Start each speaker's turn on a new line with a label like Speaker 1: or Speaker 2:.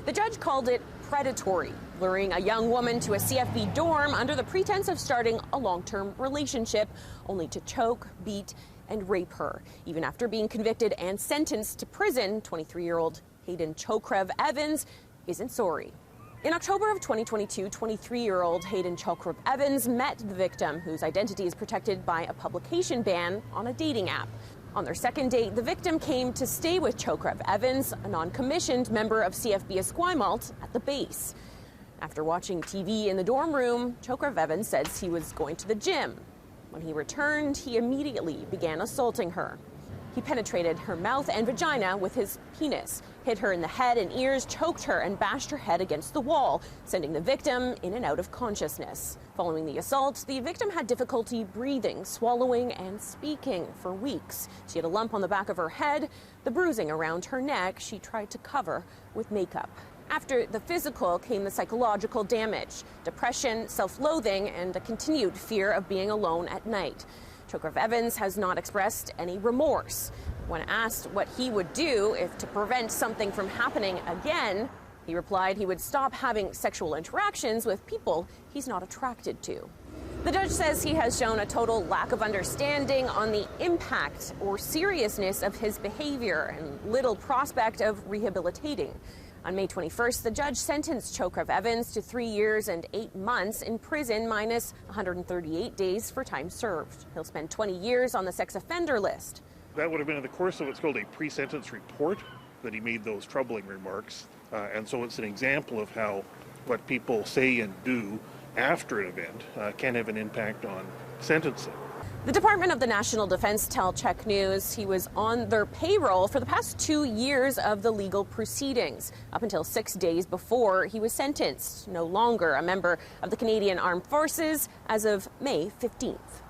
Speaker 1: The judge called it predatory, luring a young woman to a CFB dorm under the pretense of starting a long-term relationship, only to choke, beat, and rape her. Even after being convicted and sentenced to prison, 23-year-old Hayen Chokrev-Evans isn't sorry. In October of 2022, 23-year-old Hayen Chokrev-Evans met the victim, whose identity is protected by a publication ban, on a dating app. On their second date, the victim came to stay with Chokrev-Evans, a non-commissioned member of CFB Esquimalt, at the base. After watching TV in the dorm room, Chokrev-Evans says he was going to the gym. When he returned, he immediately began assaulting her. He penetrated her mouth and vagina with his penis, hit her in the head and ears, choked her, and bashed her head against the wall, sending the victim in and out of consciousness. Following the assault, the victim had difficulty breathing, swallowing, and speaking for weeks. She had a lump on the back of her head. The bruising around her neck she tried to cover with makeup. After the physical came the psychological damage, depression, self-loathing, and a continued fear of being alone at night. Chokrev-Evans has not expressed any remorse. When asked what he would do to prevent something from happening again, he replied he would stop having sexual interactions with people he's not attracted to. The judge says he has shown a total lack of understanding on the impact or seriousness of his behavior and little prospect of rehabilitating. On May 21st, the judge sentenced Chokrev-Evans to 3 years and 8 months in prison minus 138 days for time served. He'll spend 20 years on the sex offender list.
Speaker 2: That would have been in the course of what's called a pre-sentence report that he made those troubling remarks. And so it's an example of how what people say and do after an event can have an impact on sentencing.
Speaker 1: The Department of the National Defense tell CHEK News he was on their payroll for the past 2 years of the legal proceedings, up until 6 days before he was sentenced, no longer a member of the Canadian Armed Forces as of May 15th.